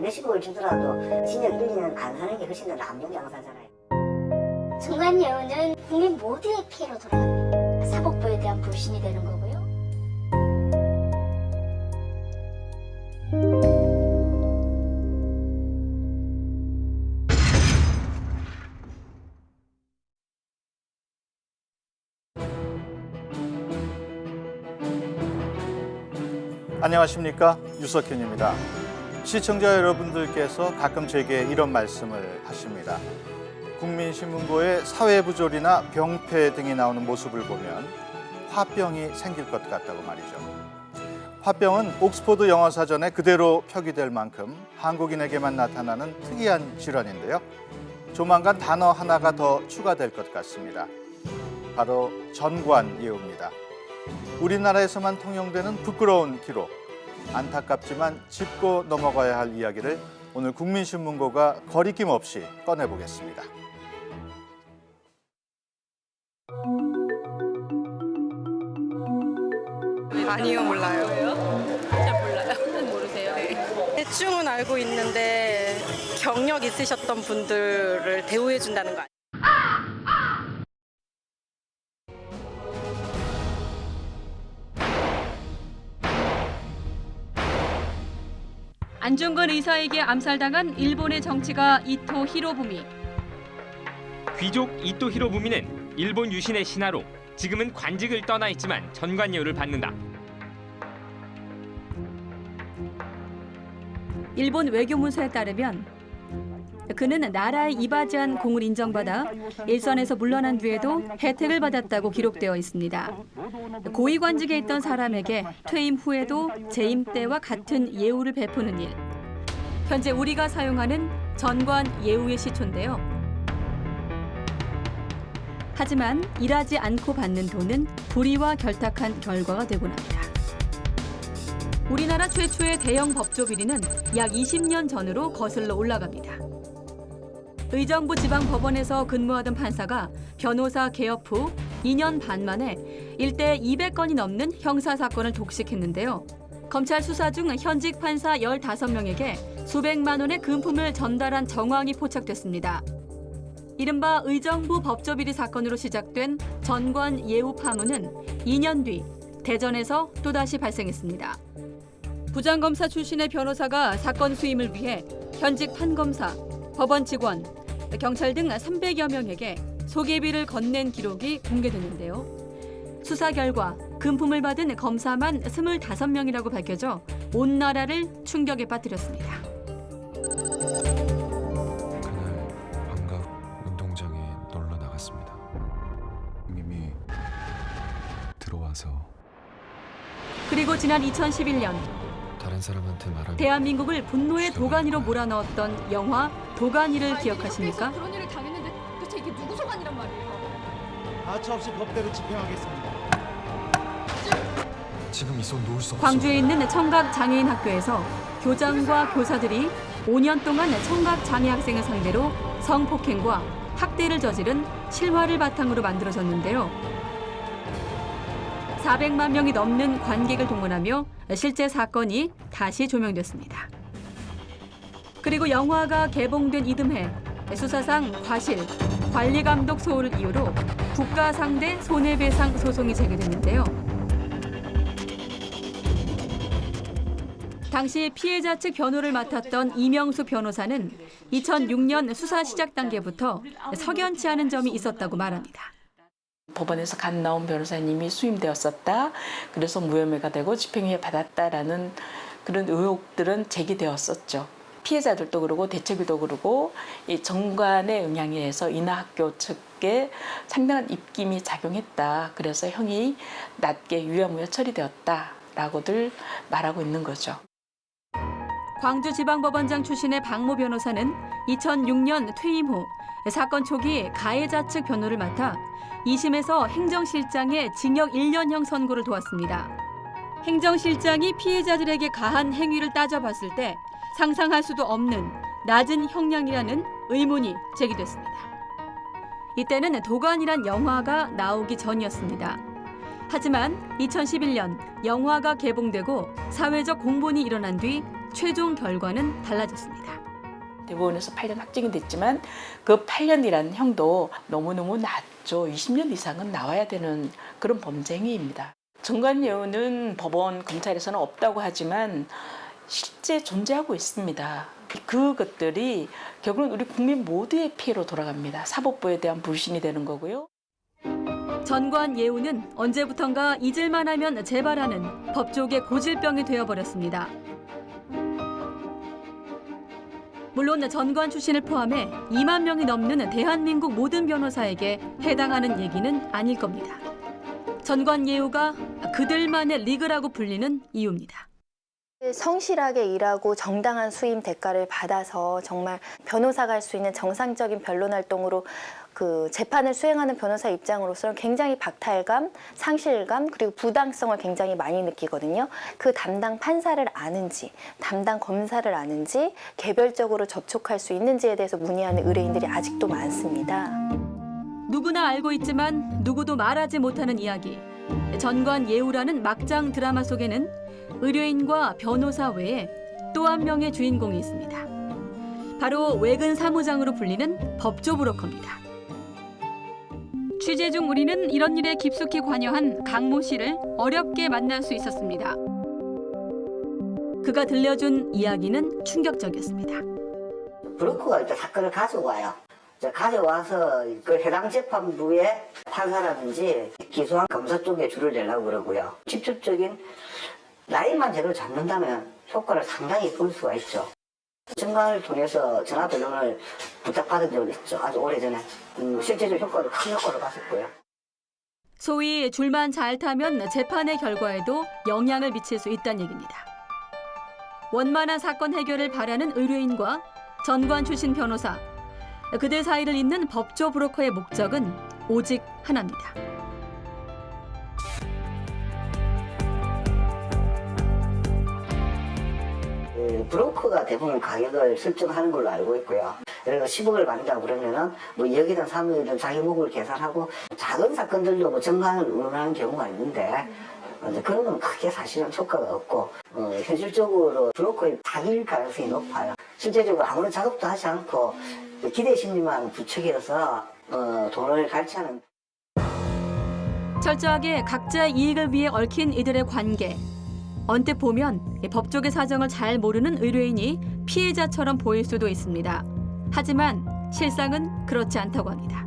몇십억을 주더라도 징역 1, 2년 안 사는 게 훨씬 더 남는 양사잖아요. 정관예우는 국민 모두의 피해로 돌아갑니다. 사법부에 대한 불신이 되는 거고요. 안녕하십니까, 유석현입니다. 시청자 여러분들께서 가끔 제게 이런 말씀을 하십니다. 국민신문고에 사회부조리나 병폐 등이 나오는 모습을 보면 화병이 생길 것 같다고 말이죠. 화병은 옥스퍼드 영어사전에 그대로 표기될 만큼 한국인에게만 나타나는 특이한 질환인데요. 조만간 단어 하나가 더 추가될 것 같습니다. 바로 전관예우입니다. 우리나라에서만 통용되는 부끄러운 기록, 안타깝지만 짚고 넘어가야 할 이야기를 오늘 국민신문고가 거리낌 없이 꺼내보겠습니다. 아니요, 몰라요. 잘 몰라요? 모르세요? 대충은 알고 있는데 경력 있으셨던 분들을 대우해 준다는 거 아니에요? 안중근 의사에게 암살당한 일본의 정치가 이토 히로부미. 귀족 이토 히로부미는 일본 유신의 신하로 지금은 관직을 떠나 있지만 전관예우를 받는다. 일본 외교문서에 따르면 그는 나라에 이바지한 공을 인정받아 일선에서 물러난 뒤에도 혜택을 받았다고 기록되어 있습니다. 고위관직에 있던 사람에게 퇴임 후에도 재임 때와 같은 예우를 베푸는 일. 현재 우리가 사용하는 전관예우의 시초인데요. 하지만 일하지 않고 받는 돈은 불의와 결탁한 결과가 되곤 합니다. 우리나라 최초의 대형 법조 비리는 약 20년 전으로 거슬러 올라갑니다. 의정부 지방법원에서 근무하던 판사가 변호사 개업 후 2년 반 만에 일대 200건이 넘는 형사사건을 독식했는데요. 검찰 수사 중 현직 판사 15명에게 수백만 원의 금품을 전달한 정황이 포착됐습니다. 이른바 의정부 법조비리 사건으로 시작된 전관예우 파문은 2년 뒤 대전에서 또다시 발생했습니다. 부장검사 출신의 변호사가 사건 수임을 위해 현직 판검사, 법원 직원, 경찰 등 300여 명에게 소개비를 건넨 기록이 공개됐는데요. 수사 결과 금품을 받은 검사만 25명이라고 밝혀져 온 나라를 충격에 빠뜨렸습니다. 그날 방각 운동장에 놀러 나갔습니다. 이미 들어와서 그리고 지난 2011년 다른 사람한테 말하면 대한민국을 분노의 도가니로 몰아넣었던 영화 도가니를 기억하십니까? 그런 일을 당했는데 도대체 이게 누구 소관이란 말이에요? 가차없이 법대로 집행하겠습니다. 지금 이 손 놓을 수 없어. 광주에 있는 청각 장애인 학교에서 교장과 교사들이 5년 동안 청각 장애 학생을 상대로 성폭행과 학대를 저지른 실화를 바탕으로 만들어졌는데요. 400만 명이 넘는 관객을 동원하며 실제 사건이 다시 조명됐습니다. 그리고 영화가 개봉된 이듬해 수사상 과실, 관리감독 소홀을 이유로 국가 상대 손해배상 소송이 제기됐는데요. 당시 피해자 측 변호를 맡았던 이명수 변호사는 2006년 수사 시작 단계부터 석연치 않은 점이 있었다고 말합니다. 법원에서 갓 나온 변호사님이 수임되었었다. 그래서 무혐의가 되고 집행유예 받았다라는 그런 의혹들은 제기되었었죠. 피해자들도 그러고 대책위도 그러고 이 정관의 영향에 의해서 인하학교 측에 상당한 입김이 작용했다. 그래서 형이 낮게 유야무야 처리되었다라고들 말하고 있는 거죠. 광주지방법원장 출신의 박모 변호사는 2006년 퇴임 후 사건 초기 가해자 측 변호를 맡아 2심에서 행정실장의 징역 1년형 선고를 도왔습니다. 행정실장이 피해자들에게 가한 행위를 따져봤을 때 상상할 수도 없는 낮은 형량이라는 의문이 제기됐습니다. 이때는 도관이란 영화가 나오기 전이었습니다. 하지만 2011년 영화가 개봉되고 사회적 공분이 일어난 뒤 최종 결과는 달라졌습니다. 대법원에서 8년 확정이 됐지만 그 8년이라는 형도 너무너무 낮죠. 20년 이상은 나와야 되는 그런 범죄 행위입니다. 정관예우는 법원, 검찰에서는 없다고 하지만 실제 존재하고 있습니다. 그것들이 결국은 우리 국민 모두의 피해로 돌아갑니다. 사법부에 대한 불신이 되는 거고요. 전관예우는 언제부턴가 잊을만 하면 재발하는 법조계 고질병이 되어버렸습니다. 물론 전관 출신을 포함해 2만 명이 넘는 대한민국 모든 변호사에게 해당하는 얘기는 아닐 겁니다. 전관예우가 그들만의 리그라고 불리는 이유입니다. 성실하게 일하고 정당한 수임 대가를 받아서 정말 변호사가 할 수 있는 정상적인 변론 활동으로 그 재판을 수행하는 변호사 입장으로서는 굉장히 박탈감, 상실감, 그리고 부당성을 굉장히 많이 느끼거든요. 그 담당 판사를 아는지, 담당 검사를 아는지, 개별적으로 접촉할 수 있는지에 대해서 문의하는 의뢰인들이 아직도 많습니다. 누구나 알고 있지만 누구도 말하지 못하는 이야기. 전관예우라는 막장 드라마 속에는 의뢰인과 변호사 외에 또 한 명의 주인공이 있습니다. 바로 외근 사무장으로 불리는 법조 브로커입니다. 취재 중 우리는 이런 일에 깊숙이 관여한 강모 씨를 어렵게 만날 수 있었습니다. 그가 들려준 이야기는 충격적이었습니다. 브로커가 일단 사건을 가져와요. 가져와서 그 해당 재판부의 판사라든지 기소한 검사 쪽에 줄을 내려고 그러고요. 직접적인 라인만 제대로 잡는다면 효과를 상당히 볼 수가 있죠. 정관을 통해서 전화 변론을 부탁받은 적이 있죠. 아주 오래전에. 실제적 효과도 큰 효과를 봤었고요. 소위 줄만 잘 타면 재판의 결과에도 영향을 미칠 수 있다는 얘기입니다. 원만한 사건 해결을 바라는 의뢰인과 전관 출신 변호사, 그들 사이를 잇는 법조 브로커의 목적은 오직 하나입니다. 브로커가 대부분 가격을 설정하는 걸로 알고 있고요. 예를 들어 10억을 받는다고 그러면은 뭐 2억이든 3억이든 자기 목을 계산하고 작은 사건들도 뭐 정관을 운운하는 경우가 있는데 그런 건 크게 사실은 효과가 없고 현실적으로 브로커의 사기일 가능성이 높아요. 실제적으로 아무런 작업도 하지 않고 기대 심리만 부추겨서 돈을 갈취하는. 철저하게 각자의 이익을 위해 얽힌 이들의 관계. 언뜻 보면 법조계 사정을 잘 모르는 의뢰인이 피해자처럼 보일 수도 있습니다. 하지만 실상은 그렇지 않다고 합니다.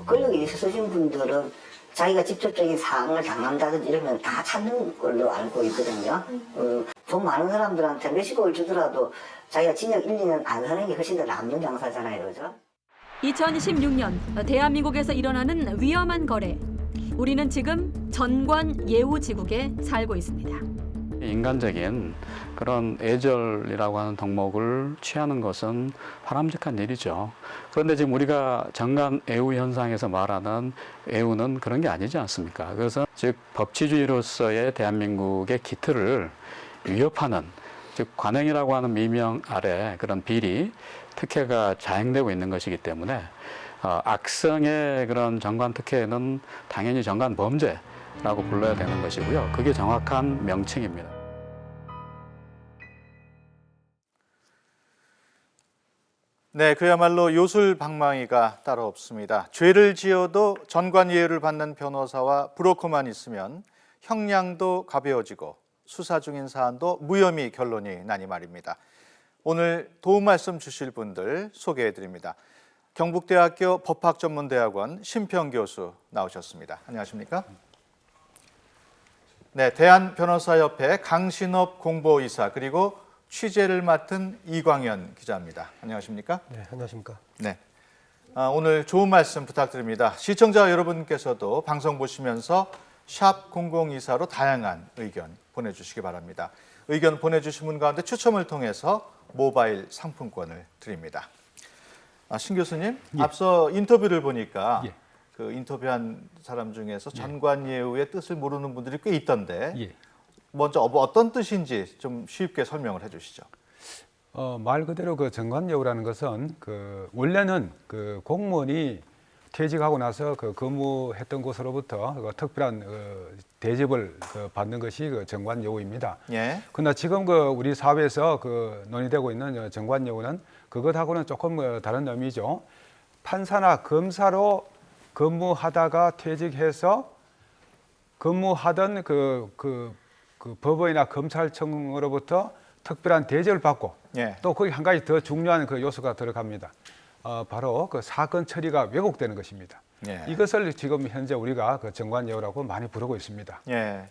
권력이 있으신 분들은 자기가 직접적인 상황을 당한다든지 이러면 다 찾는 걸로 알고 있거든요. 돈 많은 사람들한테 몇십억을 주더라도 자기가 징역 1, 2년 안 사는 게 훨씬 더 남는 장사잖아요. 그죠? 2016년 대한민국에서 일어나는 위험한 거래. 우리는 지금 전관예우지국에 살고 있습니다. 인간적인 그런 애절이라고 하는 덕목을 취하는 것은 바람직한 일이죠. 그런데 지금 우리가 전관예우 현상에서 말하는 예우는 그런 게 아니지 않습니까? 그래서 즉 법치주의로서의 대한민국의 기틀을 위협하는, 즉 관행이라고 하는 미명 아래 그런 비리, 특혜가 자행되고 있는 것이기 때문에 악성의 그런 전관 특혜는 당연히 전관 범죄라고 불러야 되는 것이고요. 그게 정확한 명칭입니다. 네, 그야말로 요술방망이가 따로 없습니다. 죄를 지어도 전관예우를 받는 변호사와 브로커만 있으면 형량도 가벼워지고 수사 중인 사안도 무혐의 결론이 나니 말입니다. 오늘 도움 말씀 주실 분들 소개해드립니다. 경북대학교 법학전문대학원 심평 교수 나오셨습니다. 안녕하십니까? 네, 대한변호사협회 강신업 공보이사 그리고 취재를 맡은 이광현 기자입니다. 안녕하십니까? 네, 안녕하십니까? 네, 오늘 좋은 말씀 부탁드립니다. 시청자 여러분께서도 방송 보시면서 샵 0024로 다양한 의견 보내주시기 바랍니다. 의견 보내주신 분 가운데 추첨을 통해서 모바일 상품권을 드립니다. 신 교수님, 예. 앞서 인터뷰를 보니까 예. 그 인터뷰한 사람 중에서 전관예우의 뜻을 모르는 분들이 꽤 있던데 예. 먼저 어떤 뜻인지 좀 쉽게 설명을 해주시죠. 말 그대로 그 전관예우라는 것은 원래는 그 공무원이 퇴직하고 나서 그 근무했던 곳으로부터 그 특별한 대접을 받는 것이 그 정관예우입니다. 예. 그러나 지금 우리 사회에서 논의되고 있는 정관예우는 그것하고는 조금 다른 의미죠. 판사나 검사로 근무하다가 퇴직해서 근무하던 그 법원이나 검찰청으로부터 특별한 대접을 받고 예. 또 거기 한 가지 더 중요한 그 요소가 들어갑니다. 바로 그 사건 처리가 왜곡되는 것입니다. 예. 이것을 지금 현재 우리가 그 정관예우라고 많이 부르고 있습니다. 예.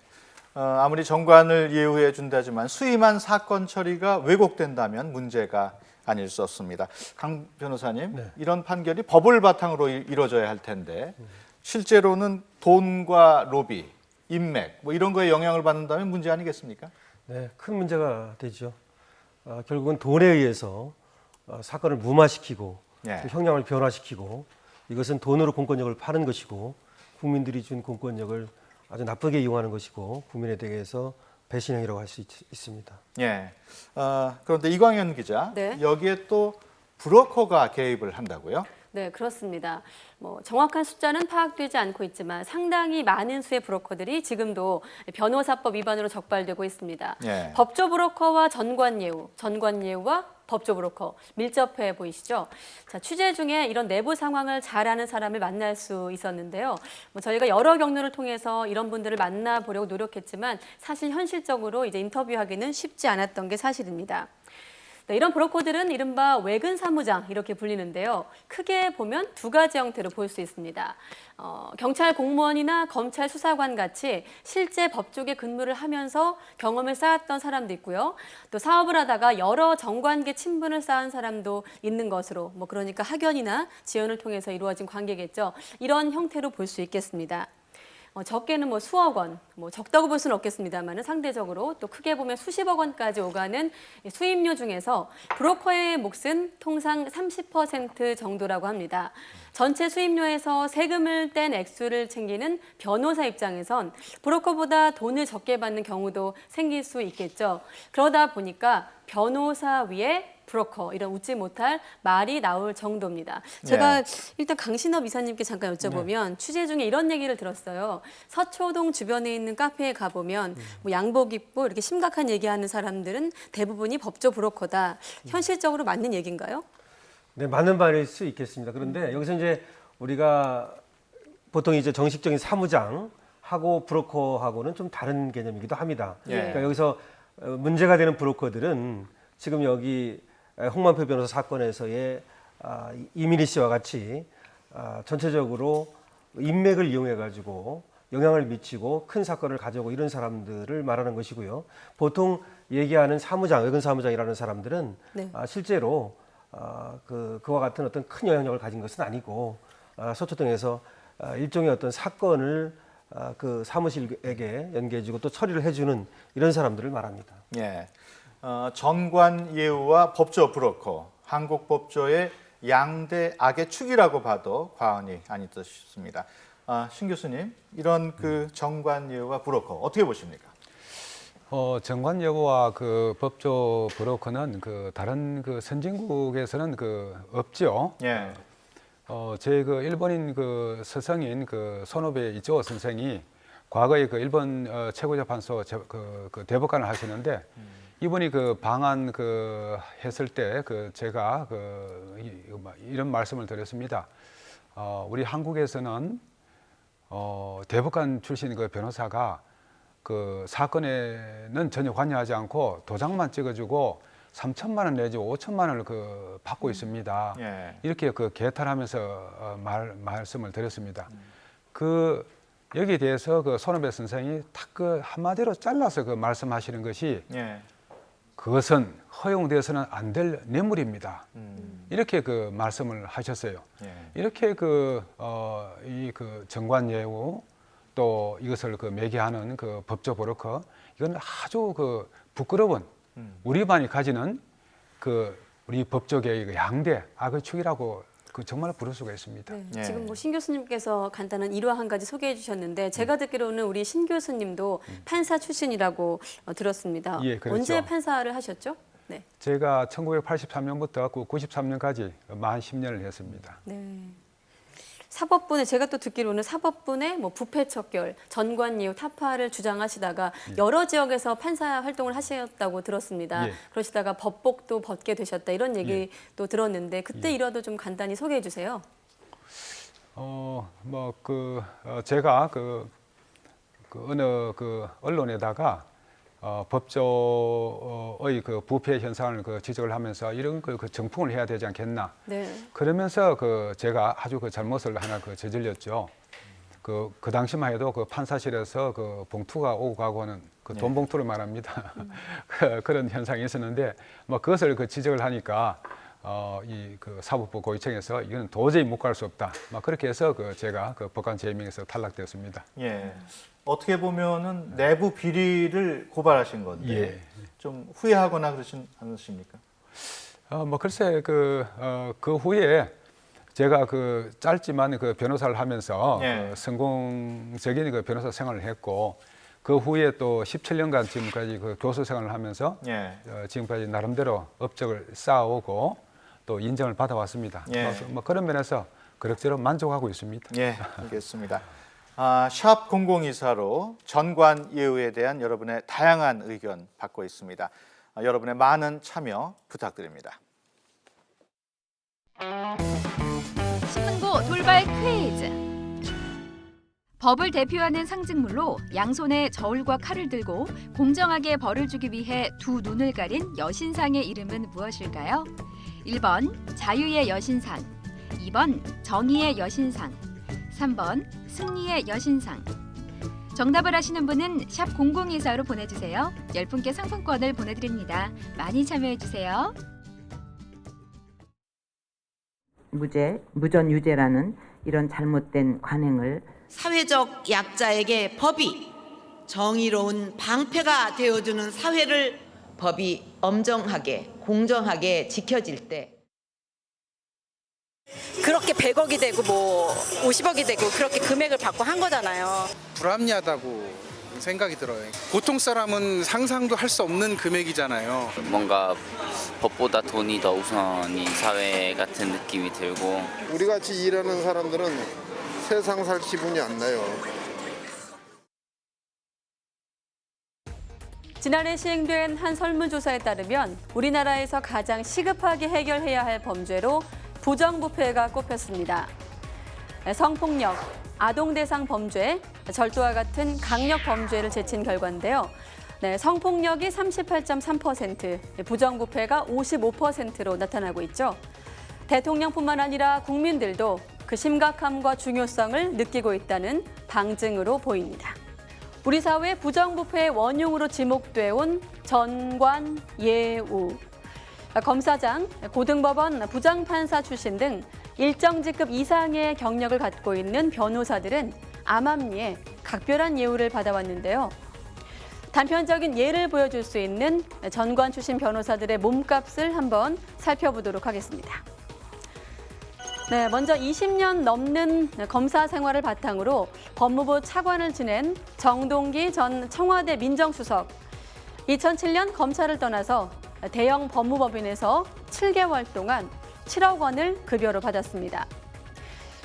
아무리 정관을 예우해 준다지만 수임한 사건 처리가 왜곡된다면 문제가 아닐 수 없습니다. 강 변호사님, 네. 이런 판결이 법을 바탕으로 이루어져야 할 텐데 실제로는 돈과 로비, 인맥 뭐 이런 거에 영향을 받는다면 문제 아니겠습니까? 네, 큰 문제가 되죠. 결국은 돈에 의해서 사건을 무마시키고 예. 또 형량을 변화시키고 이것은 돈으로 공권력을 파는 것이고 국민들이 준 공권력을 아주 나쁘게 이용하는 것이고 국민에 대해서 배신행위라고 할 수 있습니다. 예. 그런데 이광현 기자, 네. 여기에 또 브로커가 개입을 한다고요? 네, 그렇습니다. 정확한 숫자는 파악되지 않고 있지만 상당히 많은 수의 브로커들이 지금도 변호사법 위반으로 적발되고 있습니다. 예. 법조 브로커와 전관예우, 전관예우와 법조 브로커 밀접해 보이시죠? 자, 취재 중에 이런 내부 상황을 잘 아는 사람을 만날 수 있었는데요. 저희가 여러 경로를 통해서 이런 분들을 만나보려고 노력했지만 사실 현실적으로 이제 인터뷰하기는 쉽지 않았던 게 사실입니다. 네, 이런 브로커들은 이른바 외근 사무장 이렇게 불리는데요. 크게 보면 두 가지 형태로 볼 수 있습니다. 경찰 공무원이나 검찰 수사관 같이 실제 법조계 근무를 하면서 경험을 쌓았던 사람도 있고요. 또 사업을 하다가 여러 정관계 친분을 쌓은 사람도 있는 것으로 그러니까 학연이나 지연을 통해서 이루어진 관계겠죠. 이런 형태로 볼 수 있겠습니다. 적게는 수억 원, 적다고 볼 수는 없겠습니다만 상대적으로 또 크게 보면 수십억 원까지 오가는 수임료 중에서 브로커의 몫은 통상 30% 정도라고 합니다. 전체 수임료에서 세금을 뗀 액수를 챙기는 변호사 입장에선 브로커보다 돈을 적게 받는 경우도 생길 수 있겠죠. 그러다 보니까 변호사 위에 브로커 이런 웃지 못할 말이 나올 정도입니다. 제가 일단 강신업 이사님께 잠깐 여쭤보면 취재 중에 이런 얘기를 들었어요. 서초동 주변에 있는 카페에 가보면 양복 입고 이렇게 심각한 얘기하는 사람들은 대부분이 법조 브로커다. 현실적으로 맞는 얘기인가요? 네, 맞는 말일 수 있겠습니다. 그런데 여기서 이제 우리가 보통 이제 정식적인 사무장하고 브로커하고는 좀 다른 개념이기도 합니다. 그러니까 여기서 문제가 되는 브로커들은 지금 여기 홍만표 변호사 사건에서의 이민희 씨와 같이 전체적으로 인맥을 이용해 가지고 영향을 미치고 큰 사건을 가져오고 이런 사람들을 말하는 것이고요. 보통 얘기하는 사무장, 외근 사무장이라는 사람들은 실제로 그와 같은 어떤 큰 영향력을 가진 것은 아니고 서초동에서 일종의 어떤 사건을 그 사무실에게 연계해주고 또 처리를 해주는 이런 사람들을 말합니다. 예. 전관예우와 법조 브로커, 한국 법조의 양대 악의 축이라고 봐도 과언이 아닐 듯 싶습니다. 신 교수님, 이런 그 전관예우와 브로커 어떻게 보십니까? 정관예우와 그 법조 브로커는 다른 선진국에서는 없죠. 예. 제 일본인 서성인 손오베 이치오 선생이 과거에 일본 최고재판소 대법관을 하시는데 이분이 방안 했을 때 제가 이런 말씀을 드렸습니다. 우리 한국에서는 대법관 출신 변호사가 사건에는 전혀 관여하지 않고 도장만 찍어주고 3천만 원 내지 5천만 원을 받고 있습니다. 예. 이렇게 개탈하면서 말씀을 드렸습니다. 여기에 대해서 손오베 선생이 딱 한마디로 잘라서 말씀하시는 것이 그것은 허용돼서는 안 될 뇌물입니다. 이렇게 말씀을 하셨어요. 이렇게 이 정관예우 또 이것을 매개하는 법조 브로커 이건 아주 부끄러운 우리만이 가지는 우리 법조계의 양대 악의 축이라고 정말 부를 수가 있습니다. 네, 지금 신 교수님께서 간단한 일화 한 가지 소개해 주셨는데 제가 듣기로는 우리 신 교수님도 판사 출신이라고 들었습니다. 예, 그렇죠. 언제 판사를 하셨죠? 네. 제가 1983년부터 93년까지 만 10년을 했습니다. 네. 사법부의 제가 또 듣기로는 사법부의 뭐 부패 척결, 전관예우 타파를 주장하시다가 여러 지역에서 판사 활동을 하셨다고 들었습니다. 예. 그러시다가 법복도 벗게 되셨다 이런 얘기도 들었는데 그때 일화도 좀 간단히 소개해 주세요. 제가 어느 언론에다가 법조의 부패 현상을 지적을 하면서 이런 걸 정풍을 해야 되지 않겠나. 네. 그러면서 제가 아주 잘못을 하나 저질렀죠. 그 당시만 해도 판사실에서 봉투가 오고 가고 하는 돈 봉투를 말합니다. 그런 현상이 있었는데 그것을 지적을 하니까 사법부 고위층에서 이건 도저히 묵과할 수 없다. 그렇게 해서 제가 법관 제명에서 탈락되었습니다. 예. 어떻게 보면은 내부 비리를 고발하신 건데 예. 좀 후회하거나 그러진 않으십니까? 글쎄 그 후에 제가 짧지만 변호사를 하면서 성공적인 변호사 생활을 했고 그 후에 또 17년간 지금까지 교수 생활을 하면서 지금까지 나름대로 업적을 쌓아오고 또 인정을 받아왔습니다. 그런 면에서 그럭저럭 만족하고 있습니다. 예, 알겠습니다. 샵 0024로 전관예우에 대한 여러분의 다양한 의견 받고 있습니다. 여러분의 많은 참여 부탁드립니다. 신문고 돌발 퀴즈. 법을 대표하는 상징물로 양손에 저울과 칼을 들고 공정하게 벌을 주기 위해 두 눈을 가린 여신상의 이름은 무엇일까요? 1번 자유의 여신상, 2번 정의의 여신상, 3번 승리의 여신상. 정답을 아시는 분은 샵 0024로 보내주세요. 10분께 상품권을 보내드립니다. 많이 참여해주세요. 무죄, 무전유죄라는 이런 잘못된 관행을 사회적 약자에게 법이 정의로운 방패가 되어주는 사회를 법이 엄정하게 공정하게 지켜질 때 그렇게 100억이 되고 뭐 50억이 되고 그렇게 금액을 받고 한 거잖아요. 불합리하다고 생각이 들어요. 보통 사람은 상상도 할 수 없는 금액이잖아요. 뭔가 법보다 돈이 더 우선인 사회 같은 느낌이 들고 우리 같이 일하는 사람들은 세상 살 기분이 안 나요. 지난해 시행된 한 설문조사에 따르면 우리나라에서 가장 시급하게 해결해야 할 범죄로 부정부패가 꼽혔습니다. 성폭력, 아동 대상 범죄, 절도와 같은 강력 범죄를 제친 결과인데요. 성폭력이 38.3%, 부정부패가 55%로 나타나고 있죠. 대통령뿐만 아니라 국민들도 그 심각함과 중요성을 느끼고 있다는 방증으로 보입니다. 우리 사회 부정부패의 원흉으로 지목돼 온 전관예우. 검사장, 고등법원 부장판사 출신 등 일정 직급 이상의 경력을 갖고 있는 변호사들은 암암리에 각별한 예우를 받아왔는데요. 단편적인 예를 보여줄 수 있는 전관 출신 변호사들의 몸값을 한번 살펴보도록 하겠습니다. 네, 먼저 20년 넘는 검사 생활을 바탕으로 법무부 차관을 지낸 정동기 전 청와대 민정수석. 2007년 검찰을 떠나서 대형 법무법인에서 7개월 동안 7억 원을 급여로 받았습니다.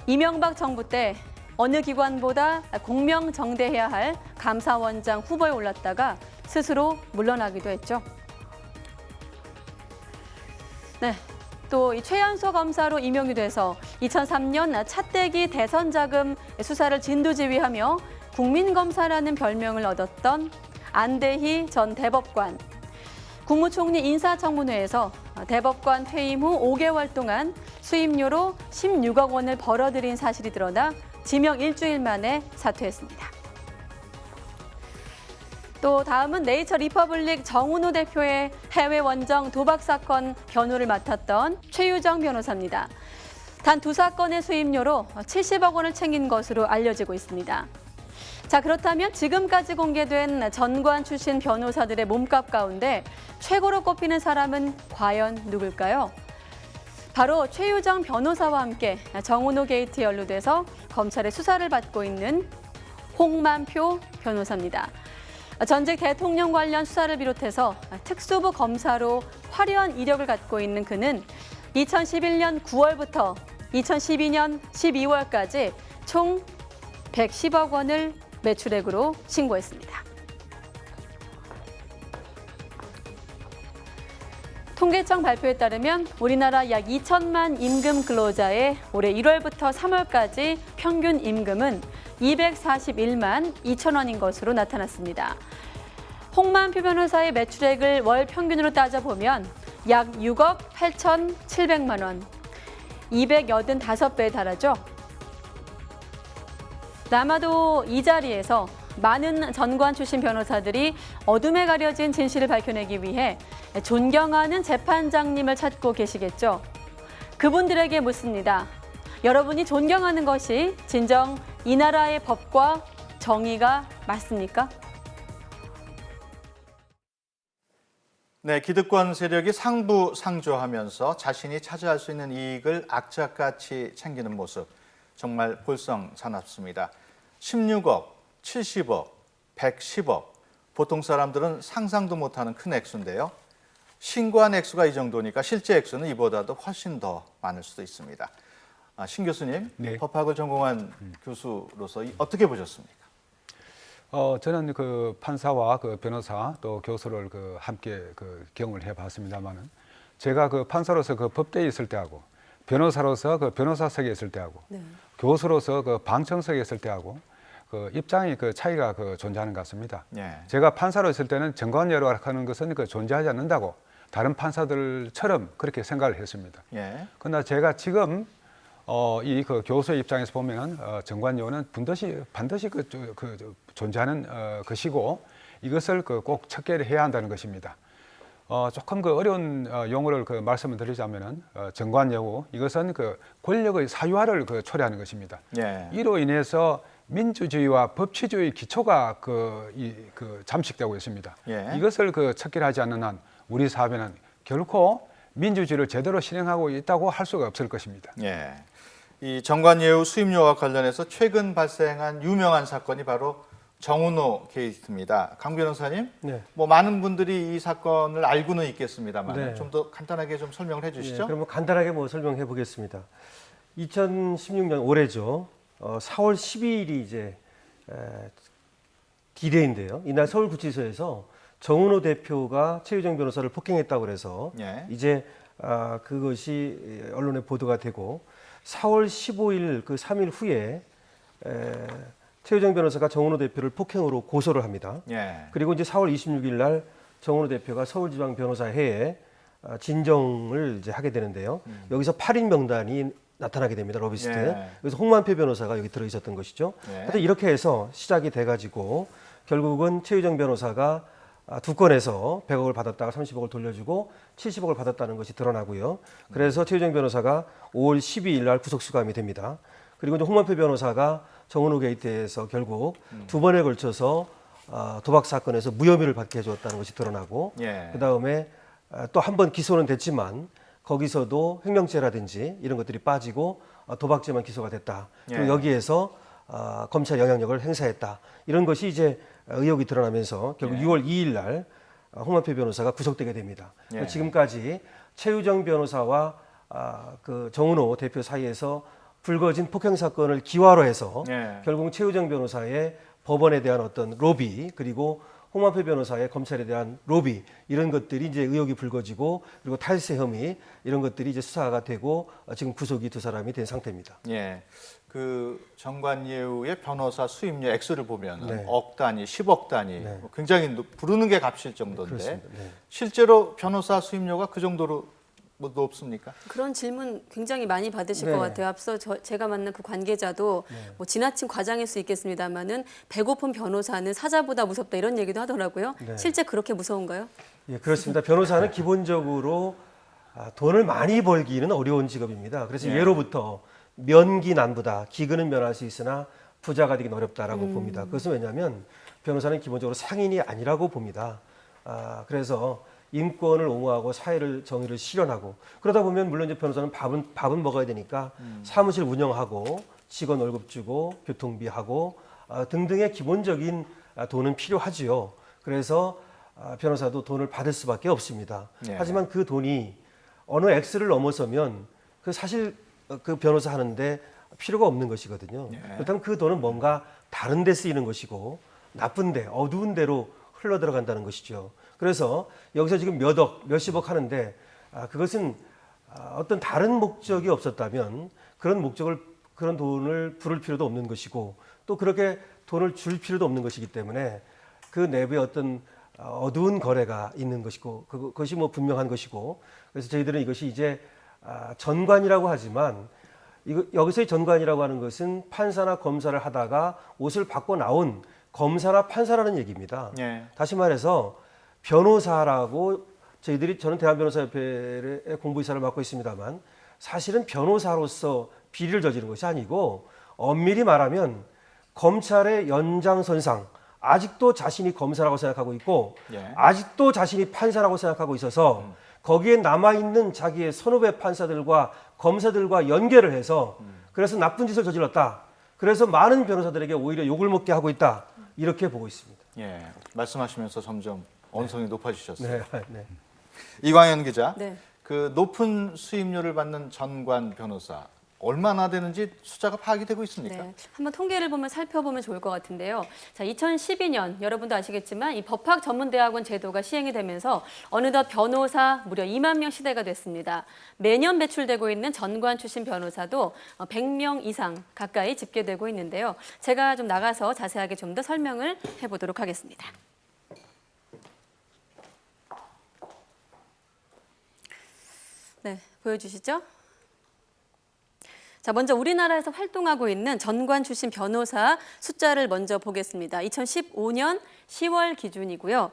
이명박 정부 때 어느 기관보다 공명정대해야 할 감사원장 후보에 올랐다가 스스로 물러나기도 했죠. 네. 또 이 최연소 검사로 임용이 돼서 2003년 차떼기 대선 자금 수사를 진두지휘하며 국민검사라는 별명을 얻었던 안대희 전 대법관. 국무총리 인사청문회에서 대법관 퇴임 후 5개월 동안 수임료로 16억 원을 벌어들인 사실이 드러나 지명 일주일 만에 사퇴했습니다. 또 다음은 네이처 리퍼블릭 정은호 대표의 해외 원정 도박 사건 변호를 맡았던 최유정 변호사입니다. 단 2사건의 수임료로 70억 원을 챙긴 것으로 알려지고 있습니다. 자, 그렇다면 지금까지 공개된 전관 출신 변호사들의 몸값 가운데 최고로 꼽히는 사람은 과연 누굴까요? 바로 최유정 변호사와 함께 정은호 게이트에 연루돼서 검찰의 수사를 받고 있는 홍만표 변호사입니다. 전직 대통령 관련 수사를 비롯해서 특수부 검사로 화려한 이력을 갖고 있는 그는 2011년 9월부터 2012년 12월까지 총 110억 원을 매출액으로 신고했습니다. 통계청 발표에 따르면 우리나라 약 2천만 임금 근로자의 올해 1월부터 3월까지 평균 임금은 241만 2천 원인 것으로 나타났습니다. 홍만표 변호사의 매출액을 월 평균으로 따져보면 약 6억 8,700만 원, 285배에 달하죠. 아마도 이 자리에서 많은 전관 출신 변호사들이 어둠에 가려진 진실을 밝혀내기 위해 존경하는 재판장님을 찾고 계시겠죠. 그분들에게 묻습니다. 여러분이 존경하는 것이 진정 이 나라의 법과 정의가 맞습니까? 네, 기득권 세력이 상부상조하면서 자신이 차지할 수 있는 이익을 악착같이 챙기는 모습 정말 볼썽사납습니다. 16억, 70억, 110억, 보통 사람들은 상상도 못하는 큰 액수인데요. 신고한 액수가 이 정도니까 실제 액수는 이보다도 훨씬 더 많을 수도 있습니다. 신 교수님, 네. 법학을 전공한 교수로서 어떻게 보셨습니까? 저는 그 판사와 그 변호사 또 교수를 함께 경험을 해봤습니다만은 제가 그 판사로서 그 법대에 있을 때하고 변호사로서 그 변호사석에 있을 때하고 교수로서 그 방청석에 있을 때하고 그 입장이 차이가 존재하는 것 같습니다. 제가 판사로 있을 때는 정관예우라고 하는 것은 존재하지 않는다고 다른 판사들처럼 그렇게 생각을 했습니다. 그러나 제가 지금 이 교수의 입장에서 보면 정관예우는 반드시 존재하는 것이고 이것을 꼭 척결을 해야 한다는 것입니다. 조금 어려운 용어를 말씀을 드리자면은 정관예우 이것은 권력의 사유화를 초래하는 것입니다. 이로 인해서 민주주의와 법치주의 기초가 잠식되고 있습니다. 이것을 척결하지 않는 한 우리 사회는 결코 민주주의를 제대로 실행하고 있다고 할 수가 없을 것입니다. 이 정관예우 수임료와 관련해서 최근 발생한 유명한 사건이 바로 정은호 케이스입니다. 강 변호사님, 뭐 많은 분들이 이 사건을 알고는 있겠습니다만 좀 더 간단하게 좀 설명을 해주시죠. 그럼 간단하게 설명해 보겠습니다. 2016년 올해죠. 4월 12일이 이제 D-Day인데요. 이날 서울구치소에서 정은호 대표가 최유정 변호사를 폭행했다고 해서 이제 그것이 언론에 보도가 되고 4월 15일 그 3일 후에 최유정 변호사가 정은호 대표를 폭행으로 고소를 합니다. 그리고 이제 4월 26일 날 정은호 대표가 서울지방변호사회에 진정을 이제 하게 되는데요. 여기서 8인 명단이 나타나게 됩니다. 로비스트. 그래서 홍만표 변호사가 여기 들어 있었던 것이죠. 하여튼 이렇게 해서 시작이 돼가지고 결국은 최유정 변호사가 두 건에서 100억을 받았다가 30억을 돌려주고 70억을 받았다는 것이 드러나고요. 그래서 최유정 변호사가 5월 12일 날 구속수감이 됩니다. 그리고 이제 홍만표 변호사가 정은호 게이트에서 결국 두 번에 걸쳐서 도박 사건에서 무혐의를 받게 해줬다는 것이 드러나고 그 다음에 또 한 번 기소는 됐지만 거기서도 횡령죄라든지 이런 것들이 빠지고 도박죄만 기소가 됐다. 그리고 여기에서 검찰 영향력을 행사했다. 이런 것이 이제 의혹이 드러나면서 결국 6월 2일 날 홍만표 변호사가 구속되게 됩니다. 지금까지 최유정 변호사와 그 정은호 대표 사이에서 불거진 폭행 사건을 기화로 해서 결국 최유정 변호사의 법원에 대한 어떤 로비 그리고 홍만표 변호사의 검찰에 대한 로비 이런 것들이 이제 의혹이 불거지고 그리고 탈세 혐의 이런 것들이 이제 수사가 되고 지금 구속이 두 사람이 된 상태입니다. 그 정관예우의 변호사 수임료 액수를 보면 억 단위, 10억 단위 굉장히 부르는 게 값일 정도인데 실제로 변호사 수임료가 그 정도로 뭐 높습니까? 그런 질문 굉장히 많이 받으실 것 같아요. 앞서 제가 만난 그 관계자도 뭐 지나친 과장일 수 있겠습니다만은 배고픈 변호사는 사자보다 무섭다 이런 얘기도 하더라고요. 실제 그렇게 무서운가요? 예, 그렇습니다. 변호사는 기본적으로 돈을 많이 벌기는 어려운 직업입니다. 그래서 예로부터 면기난부다. 기근은 면할 수 있으나 부자가 되긴 어렵다라고 봅니다. 그것은 왜냐하면 변호사는 기본적으로 상인이 아니라고 봅니다. 그래서 인권을 옹호하고 사회를 정의를 실현하고 그러다 보면 물론 이제 변호사는 밥은 먹어야 되니까 사무실 운영하고 직원 월급 주고 교통비하고 등등의 기본적인 돈은 필요하지요. 그래서 변호사도 돈을 받을 수밖에 없습니다. 하지만 그 돈이 어느 X를 넘어서면 그 사실 그 변호사 하는데 필요가 없는 것이거든요. 그렇다면 그 돈은 뭔가 다른 데 쓰이는 것이고 나쁜 데, 어두운 데로 흘러 들어간다는 것이죠. 그래서 여기서 지금 몇십억 하는데 그것은 어떤 다른 목적이 없었다면 그런 돈을 부를 필요도 없는 것이고 또 그렇게 돈을 줄 필요도 없는 것이기 때문에 그 내부에 어떤 어두운 거래가 있는 것이고 그것이 뭐 분명한 것이고 그래서 저희들은 이것이 이제 전관이라고 하지만 여기서의 전관이라고 하는 것은 판사나 검사를 하다가 옷을 바꿔 나온 검사나 판사라는 얘기입니다. 다시 말해서 변호사라고 저는 대한변호사협회의 공부이사를 맡고 있습니다만 사실은 변호사로서 비리를 저지른 것이 아니고 엄밀히 말하면 검찰의 연장선상 아직도 자신이 검사라고 생각하고 있고 아직도 자신이 판사라고 생각하고 있어서 거기에 남아있는 자기의 선후배 판사들과 검사들과 연계를 해서 그래서 나쁜 짓을 저질렀다. 그래서 많은 변호사들에게 오히려 욕을 먹게 하고 있다. 이렇게 보고 있습니다. 예, 말씀하시면서 점점 언성이 높아지셨어요. 네. 이광현 기자, 네. 그 높은 수임료를 받는 전관 변호사 얼마나 되는지 숫자가 파악이 되고 있습니까? 네, 한번 통계를 살펴보면 좋을 것 같은데요. 자, 2012년 여러분도 아시겠지만 이 법학전문대학원 제도가 시행이 되면서 어느덧 변호사 무려 2만 명 시대가 됐습니다. 매년 배출되고 있는 전관 출신 변호사도 100명 이상 가까이 집계되고 있는데요. 제가 좀 나가서 자세하게 좀 더 설명을 해보도록 하겠습니다. 네, 보여주시죠. 자, 먼저 우리나라에서 활동하고 있는 전관 출신 변호사 숫자를 먼저 보겠습니다. 2015년 10월 기준이고요.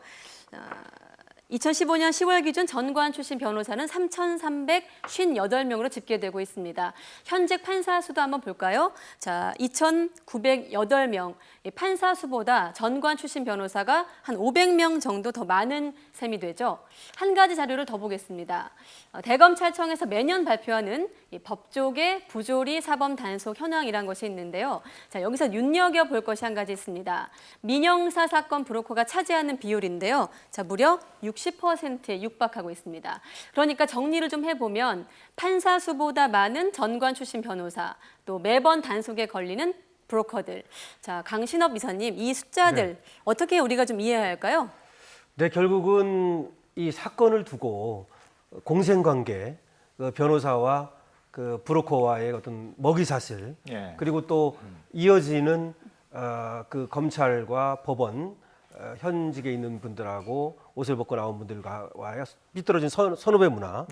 2015년 10월 기준 전관 출신 변호사는 3,358명으로 집계되고 있습니다. 현직 판사 수도 한번 볼까요? 자, 2,908명. 판사 수보다 전관 출신 변호사가 한 500명 정도 더 많은 셈이 되죠. 한 가지 자료를 더 보겠습니다. 대검찰청에서 매년 발표하는 이 법조계 부조리 사범 단속 현황이란 것이 있는데요. 자, 여기서 눈여겨볼 것이 한 가지 있습니다. 민형사 사건 브로커가 차지하는 비율인데요. 자, 무려 60%에 육박하고 있습니다. 그러니까 정리를 좀 해보면 판사 수보다 많은 전관 출신 변호사, 또 매번 단속에 걸리는 브로커들. 자, 강신업 이사님, 이 숫자들 어떻게 우리가 좀 이해해야 할까요? 네, 결국은 이 사건을 두고 공생관계, 그 변호사와 그 브로커와의 어떤 먹이사슬, 그리고 또 이어지는 그 검찰과 법원, 현직에 있는 분들하고 옷을 벗고 나온 분들과의 삐뚤어진 선후배 문화,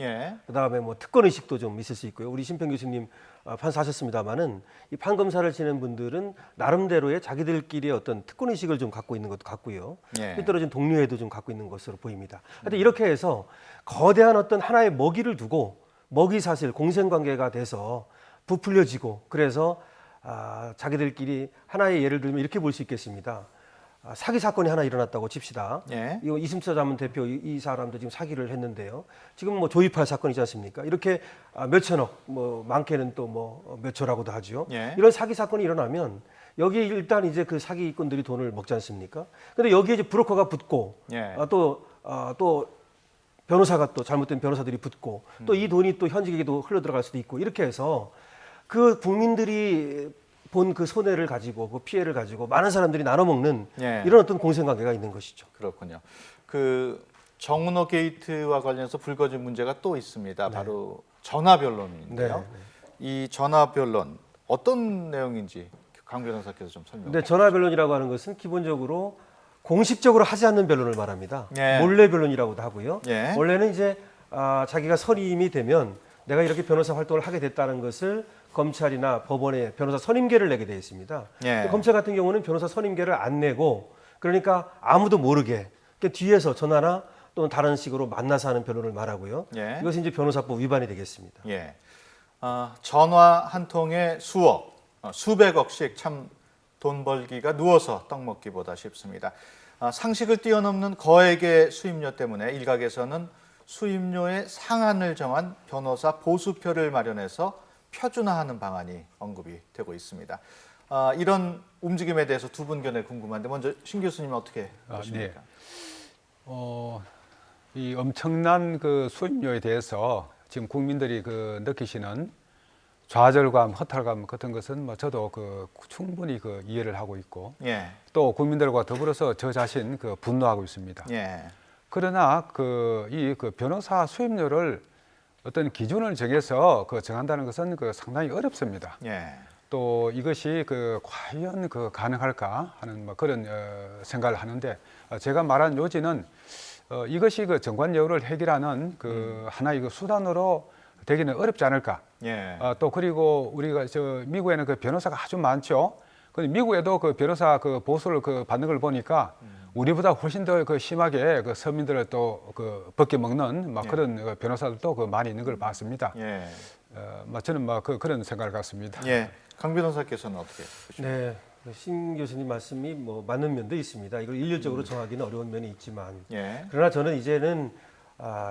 그다음에 뭐 특권 의식도 좀 있을 수 있고요. 우리 심평 교수님 판사하셨습니다마는 이 판검사를 지낸 분들은 나름대로의 자기들끼리의 어떤 특권 의식을 좀 갖고 있는 것도 같고요. 삐뚤어진 동료애도 좀 갖고 있는 것으로 보입니다. 하여튼 이렇게 해서 거대한 어떤 하나의 먹이를 두고 먹이사슬, 공생관계가 돼서 부풀려지고 그래서 자기들끼리 하나의 예를 들면 이렇게 볼 수 있겠습니다. 사기 사건이 하나 일어났다고 칩시다. 이거 이승철 자문 대표 이 사람도 지금 사기를 했는데요. 지금 뭐 조입할 사건이지 않습니까? 이렇게 몇천억, 뭐 많게는 또 뭐 몇조라고도 하죠. 이런 사기 사건이 일어나면 여기 일단 이제 그 사기꾼들이 돈을 먹지 않습니까? 근데 여기에 이제 브로커가 붙고 또 변호사가 또 잘못된 변호사들이 붙고 또 이 돈이 또 현직에게도 흘러 들어갈 수도 있고 이렇게 해서 그 국민들이 본 그 손해를 가지고 그 피해를 가지고 많은 사람들이 나눠 먹는 이런 어떤 공생관계가 있는 것이죠. 그렇군요. 그 정은호 게이트와 관련해서 불거진 문제가 또 있습니다. 바로 전화 변론인데요. 이 전화 변론 어떤 내용인지 강 변호사께서 좀 설명해 주시죠. 네, 전화 변론이라고 하는 것은 기본적으로 공식적으로 하지 않는 변론을 말합니다. 몰래 변론이라고도 하고요. 원래는 이제 자기가 선임이 되면 내가 이렇게 변호사 활동을 하게 됐다는 것을 검찰이나 법원에 변호사 선임계를 내게 되어 있습니다. 검찰 같은 경우는 변호사 선임계를 안 내고 그러니까 아무도 모르게 뒤에서 전화나 또는 다른 식으로 만나서 하는 변론을 말하고요. 이것이 이제 변호사법 위반이 되겠습니다. 전화 한 통에 수억, 수백억씩 참 돈 벌기가 누워서 떡 먹기보다 쉽습니다. 상식을 뛰어넘는 거액의 수임료 때문에 일각에서는 수임료의 상한을 정한 변호사 보수표를 마련해서 표준화하는 방안이 언급이 되고 있습니다. 이런 움직임에 대해서 두 분 견해 궁금한데 먼저 신 교수님은 어떻게 보십니까? 이 엄청난 그 수임료에 대해서 지금 국민들이 그 느끼시는 좌절감, 허탈감 같은 것은 뭐 저도 충분히 이해를 하고 있고 예. 또 국민들과 더불어서 저 자신 분노하고 있습니다. 예. 그러나 이 변호사 수임료를 어떤 기준을 정해서 정한다는 것은 상당히 어렵습니다. 예. 또 이것이 과연 가능할까 하는 그런 생각을 하는데 제가 말한 요지는 이것이 정관예우를 해결하는 하나의 수단으로 되기는 어렵지 않을까. 예. 또 그리고 우리가 미국에는 변호사가 아주 많죠. 근데 미국에도 변호사 보수를 받는 걸 보니까 우리보다 훨씬 더 심하게 서민들을 또 벗겨 먹는 예. 그런 변호사들도 많이 있는 걸 봤습니다. 예. 저는 그런 생각을 갖습니다. 예. 강 변호사께서는 어떻게 보십니까? 네, 신 교수님 말씀이 맞는 면도 있습니다. 이걸 일률적으로 정하기는 어려운 면이 있지만, 예. 그러나 저는 이제는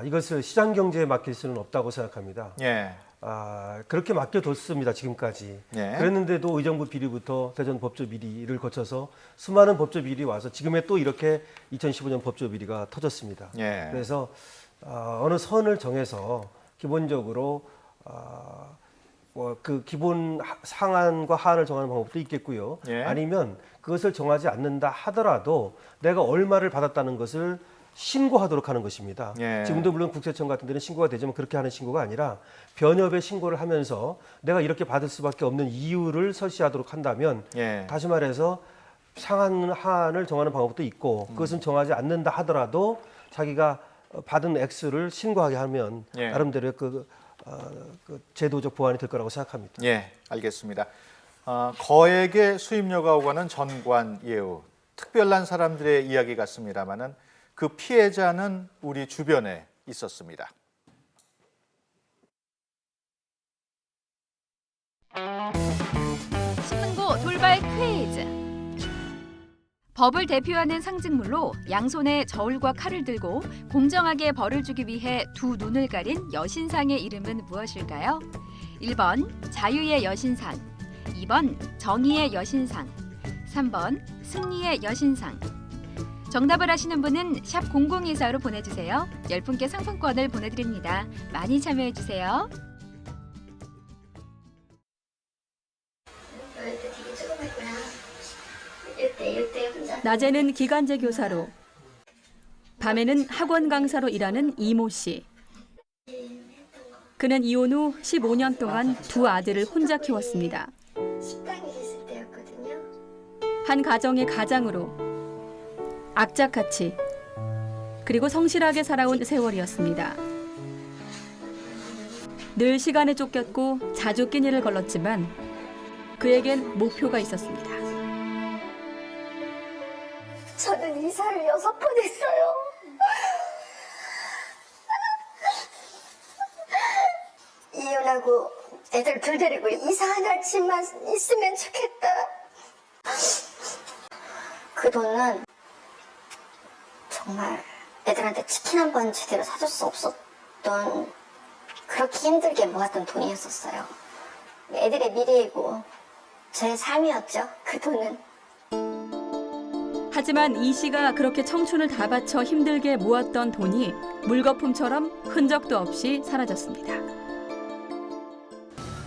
이것을 시장 경제에 맡길 수는 없다고 생각합니다. 예. 그렇게 맡겨뒀습니다, 지금까지. 예. 그랬는데도 의정부 비리부터 대전 법조 비리를 거쳐서 수많은 법조 비리 와서 지금에 또 이렇게 2015년 법조 비리가 터졌습니다. 예. 그래서 어느 선을 정해서 기본적으로 기본 상한과 하한을 정하는 방법도 있겠고요. 예. 아니면 그것을 정하지 않는다 하더라도 내가 얼마를 받았다는 것을 신고하도록 하는 것입니다. 예. 지금도 물론 국세청 같은 데는 신고가 되지만 그렇게 하는 신고가 아니라 변협에 신고를 하면서 내가 이렇게 받을 수밖에 없는 이유를 설시하도록 한다면 예. 다시 말해서 상한 하한을 정하는 방법도 있고 그것은 정하지 않는다 하더라도 자기가 받은 액수를 신고하게 하면 예. 나름대로의 제도적 보완이 될 거라고 생각합니다. 예, 알겠습니다. 거액의 수임료가 오가는 전관예우, 특별한 사람들의 이야기 같습니다만은 그 피해자는 우리 주변에 있었습니다. 신문고 돌발 퀴즈. 법을 대표하는 상징물로 양손에 저울과 칼을 들고 공정하게 벌을 주기 위해 두 눈을 가린 여신상의 이름은 무엇일까요? 1번 자유의 여신상, 2번 정의의 여신상, 3번 승리의 여신상. 정답을 아시는 분은 샵 0024로 보내주세요. 10분께 상품권을 보내드립니다. 많이 참여해주세요. 낮에는 기간제 교사로, 밤에는 학원 강사로 일하는 이모 씨. 그는 이혼 후 15년 동안 두 아들을 혼자 키웠습니다. 식당에 있을 때였거든요. 한 가정의 가장으로 악착같이 그리고 성실하게 살아온 세월이었습니다. 늘 시간에 쫓겼고 자주 끼니를 걸렀지만 그에겐 목표가 있었습니다. 저는 이사를 6번 했어요. 이혼하고 애들 둘 데리고 이사 하나쯤만 있으면 좋겠다. 그 돈은 정말 애들한테 치킨 한 번 제대로 사줄 수 없었던, 그렇게 힘들게 모았던 돈이었었어요. 애들의 미래이고 제 삶이었죠, 그 돈은. 하지만 이 씨가 그렇게 청춘을 다 바쳐 힘들게 모았던 돈이 물거품처럼 흔적도 없이 사라졌습니다.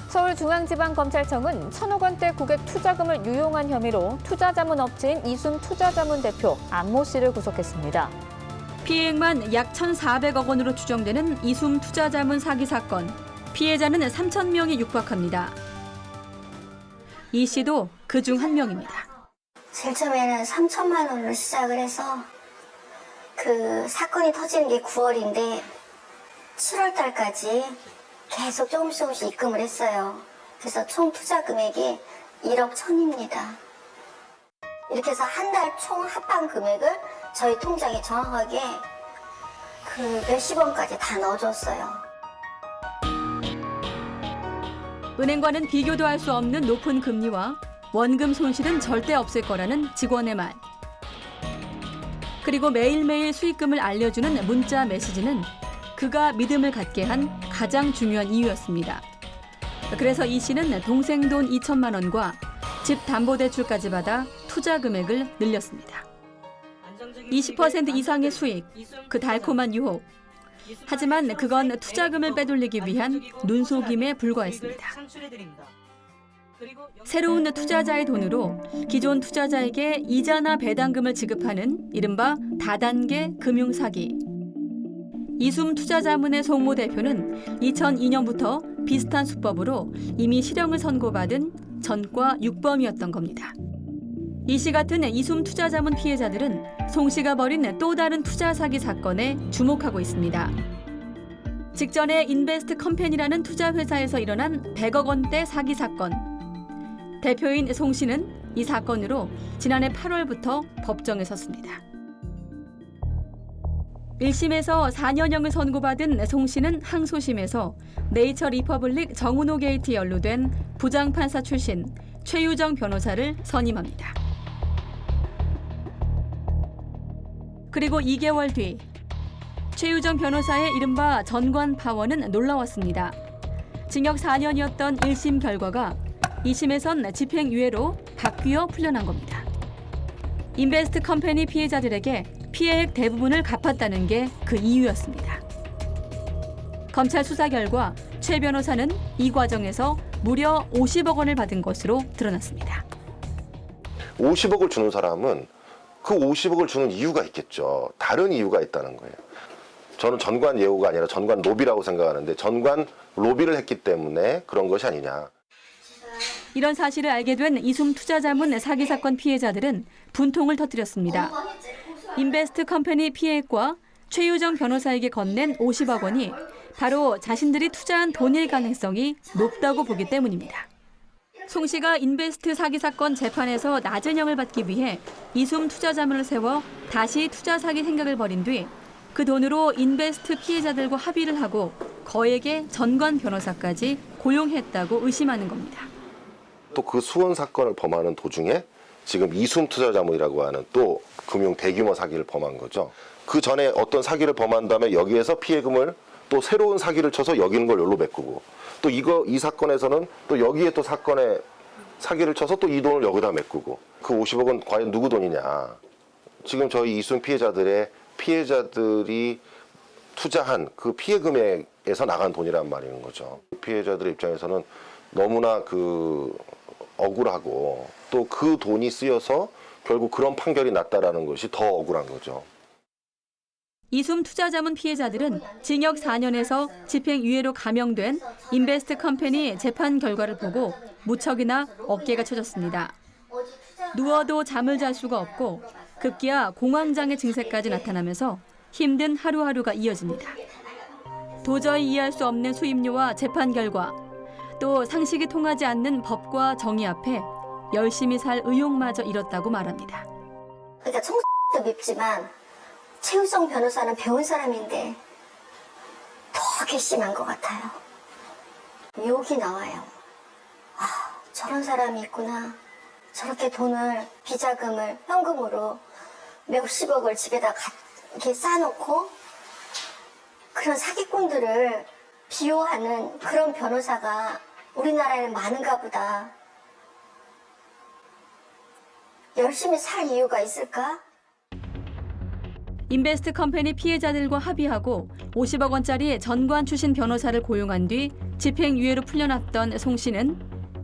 서울중앙지방검찰청은 1,000억 원대 고객 투자금을 유용한 혐의로 투자자문업체인 이숨투자자문 대표 안모 씨를 구속했습니다. 피해액만 약 1,400억 원으로 추정되는 이숨투자자문 사기 사건. 피해자는 3,000명에 육박합니다. 이 씨도 그중 한 명입니다. 제일 처음에는 3천만 원으로 시작을 해서 그 사건이 터지는 게 9월인데 7월 달까지 계속 조금씩 입금을 했어요. 그래서 총 투자 금액이 1억 1,000입니다. 이렇게 해서 한 달 총 합방 금액을 저희 통장에 정확하게 몇십 원까지 다 넣어줬어요. 은행과는 비교도 할 수 없는 높은 금리와 원금 손실은 절대 없을 거라는 직원의 말. 그리고 매일매일 수익금을 알려주는 문자 메시지는 그가 믿음을 갖게 한 가장 중요한 이유였습니다. 그래서 이 씨는 동생 돈 2천만 원과 집 담보대출까지 받아 투자 금액을 늘렸습니다. 20% 이상의 수익, 그 달콤한 유혹. 하지만 그건 투자금을 빼돌리기 위한 눈속임에 불과했습니다. 새로운 투자자의 돈으로 기존 투자자에게 이자나 배당금을 지급하는 이른바 다단계 금융사기. 이숨 투자자문의 송모 대표는 2002년부터 비슷한 수법으로 이미 실형을 선고받은 전과 6범이었던 겁니다. 이 씨 같은 이숨 투자자문 피해자들은 송 씨가 벌인 또 다른 투자 사기 사건에 주목하고 있습니다. 직전에 인베스트 컴퍼니라는 투자 회사에서 일어난 100억 원대 사기 사건. 대표인 송 씨는 이 사건으로 지난해 8월부터 법정에 섰습니다. 1심에서 4년형을 선고받은 송 씨는 항소심에서 네이처 리퍼블릭 정은호 게이트에 연루된 부장판사 출신 최유정 변호사를 선임합니다. 그리고 2개월 뒤 최유정 변호사의 이른바 전관 파원은 놀라웠습니다. 징역 4년이었던 1심 결과가 2심에선 집행유예로 바뀌어 풀려난 겁니다. 인베스트 컴퍼니 피해자들에게 피해액 대부분을 갚았다는 게 그 이유였습니다. 검찰 수사 결과 최 변호사는 이 과정에서 무려 50억 원을 받은 것으로 드러났습니다. 50억을 주는 사람은 그 50억을 주는 이유가 있겠죠. 다른 이유가 있다는 거예요. 저는 전관 예우가 아니라 전관 로비라고 생각하는데 전관 로비를 했기 때문에 그런 것이 아니냐. 이런 사실을 알게 된 이숨 투자자문 사기 사건 피해자들은 분통을 터뜨렸습니다. 인베스트 컴퍼니 피해액과 최유정 변호사에게 건넨 50억 원이 바로 자신들이 투자한 돈일 가능성이 높다고 보기 때문입니다. 송 씨가 인베스트 사기 사건 재판에서 낮은 형을 받기 위해 이숨 투자자문을 세워 다시 투자 사기 생각을 벌인 뒤 그 돈으로 인베스트 피해자들과 합의를 하고 거액의 전관 변호사까지 고용했다고 의심하는 겁니다. 또 그 수원 사건을 범하는 도중에 지금 이숨 투자자문이라고 하는 또 금융 대규모 사기를 범한 거죠. 그 전에 어떤 사기를 범한 다음에 여기에서 피해금을 또 새로운 사기를 쳐서 여기는 걸 여기로 메꾸고 또 이 사건에서는 또 여기에 또 사건에 사기를 쳐서 또 이 돈을 여기다 메꾸고 그 50억은 과연 누구 돈이냐. 지금 저희 이숨 피해자들이 투자한 그 피해 금액에서 나간 돈이란 말인 거죠. 피해자들의 입장에서는 너무나 억울하고 또 그 돈이 쓰여서 결국 그런 판결이 났다라는 것이 더 억울한 거죠. 이숨 투자자문 피해자들은 징역 4년에서 집행유예로 감형된 인베스트 컴퍼니 재판 결과를 보고 무척이나 어깨가 쳐졌습니다. 누워도 잠을 잘 수가 없고 급기야 공황장애 증세까지 나타나면서 힘든 하루하루가 이어집니다. 도저히 이해할 수 없는 수임료와 재판 결과, 또 상식이 통하지 않는 법과 정의 앞에 열심히 살 의욕마저 잃었다고 말합니다. 그러니까 청소도 밉지만 최유정 변호사는 배운 사람인데 더 괘씸한 것 같아요. 욕이 나와요. 아, 저런 사람이 있구나. 저렇게 돈을, 비자금을 현금으로 몇십억을 집에다 이렇게 쌓아놓고 그런 사기꾼들을 비호하는 그런 변호사가 우리나라에는 많은가 보다. 열심히 살 이유가 있을까? 인베스트 컴퍼니 피해자들과 합의하고 50억 원짜리 전관 출신 변호사를 고용한 뒤 집행유예로 풀려났던 송 씨는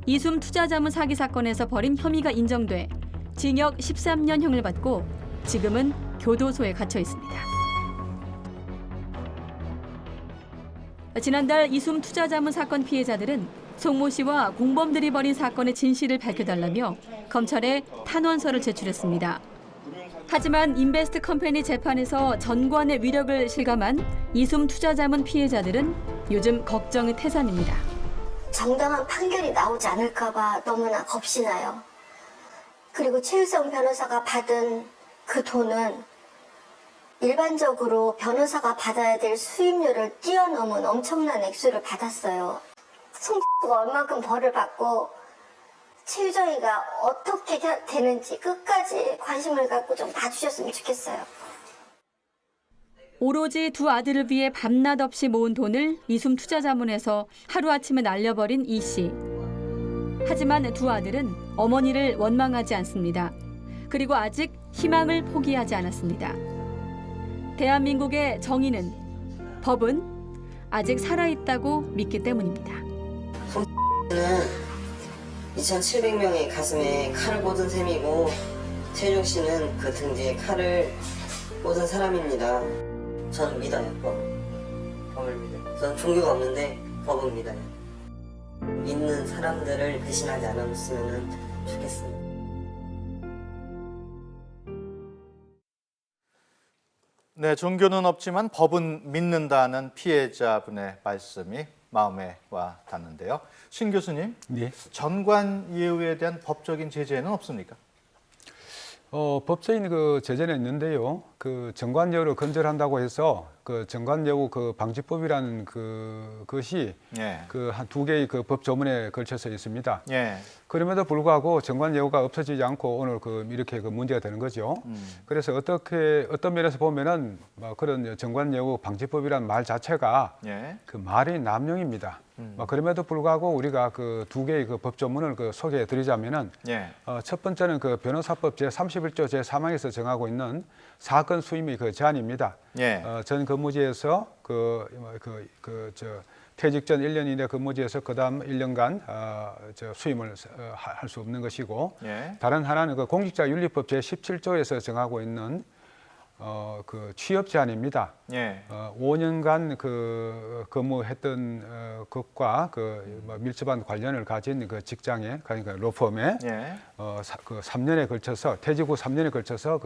이숨 투자자문 사기 사건에서 벌인 혐의가 인정돼 징역 13년형을 받고 지금은 교도소에 갇혀 있습니다. 지난달 이숨 투자자문 사건 피해자들은 송모 씨와 공범들이 벌인 사건의 진실을 밝혀달라며 검찰에 탄원서를 제출했습니다. 하지만 인베스트 컴퍼니 재판에서 전관의 위력을 실감한 이숨 투자자문 피해자들은 요즘 걱정의 태산입니다. 정당한 판결이 나오지 않을까 봐 너무나 겁이 나요. 그리고 최유정 변호사가 받은 그 돈은 일반적으로 변호사가 받아야 될 수임료를 뛰어넘은 엄청난 액수를 받았어요. 송씨가 얼만큼 벌을 받고 최유정이가 어떻게 되는지 끝까지 관심을 갖고 좀 봐주셨으면 좋겠어요. 오로지 두 아들을 위해 밤낮 없이 모은 돈을 이숨 투자자문에서 하루아침에 날려버린 이 씨. 하지만 두 아들은 어머니를 원망하지 않습니다. 그리고 아직 희망을 포기하지 않았습니다. 대한민국의 정의는 법은 아직 살아있다고 믿기 때문입니다. 는 2,700명의 가슴에 칼을 꽂은 셈이고 최종 씨는 그 등지에 칼을 꽂은 사람입니다. 저는 믿어요, 법을 믿어요. 저는 종교가 없는데 법을 믿어요. 믿는 사람들을 배신하지 않았으면 좋겠습니다. 네, 종교는 없지만 법은 믿는다는 피해자분의 말씀이 마음에 와 닿는데요. 신 교수님, 네. 전관예우에 대한 법적인 제재는 없습니까? 법적인 그 제재는 있는데요. 그 정관예우를 건절한다고 해서 그 정관예우 그 방지법이라는 그것이 그 한 두 개의 그 법 조문에 걸쳐서 있습니다. 그럼에도 불구하고 정관예우가 없어지지 않고 오늘 이렇게 문제가 되는 거죠. 그래서 어떤 면에서 보면은 그런 정관예우 방지법이라는 말 자체가 그 말이 남용입니다. 그럼에도 불구하고 우리가 그 두 개의 그 법 조문을 소개해 드리자면은 첫 번째는 그 변호사법 제31조 제3항에서 정하고 있는 사건 수임의 그 제한입니다. 전 근무지에서 퇴직 전 1년 이내 근무지에서 그다음 1년간 수임을 할 수 없는 것이고, 다른 하나는 그 공직자윤리법 제17조에서 정하고 있는 그 취업 제한입니다. 5년간 근무했던 것과 밀접한 관련을 가진 그 직장에, 그러니까 로펌에 그 3년에 걸쳐서 퇴직 후 3년에 걸쳐서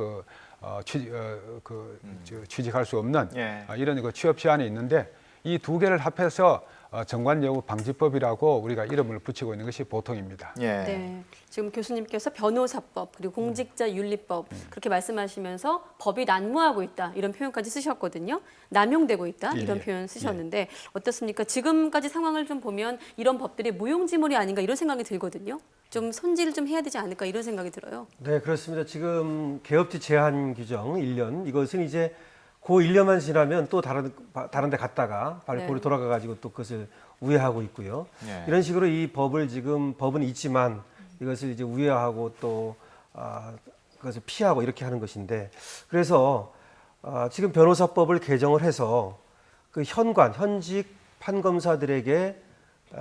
취직할 수 없는 이런 그 취업 제한이 있는데, 이 두 개를 합해서 정관예우 방지법이라고 우리가 이름을 붙이고 있는 것이 보통입니다. 네, 지금 교수님께서 변호사법 그리고 공직자윤리법 그렇게 말씀하시면서 법이 난무하고 있다 이런 표현까지 쓰셨거든요. 남용되고 있다 이런 표현 쓰셨는데 어떻습니까? 지금까지 상황을 좀 보면 이런 법들이 무용지물이 아닌가 이런 생각이 들거든요. 좀 손질을 좀 해야 되지 않을까 이런 생각이 들어요. 네, 그렇습니다. 지금 개업지 제한 규정 1년 이것은 이제 그 1년만 지나면 또 다른 데 갔다가 발포로 돌아가가지고 또 그것을 우회하고 있고요. 이런 식으로 이 법을 지금 법은 있지만 이것을 이제 우회하고 또 그것을 피하고 이렇게 하는 것인데, 그래서 지금 변호사법을 개정을 해서 그 현직 판검사들에게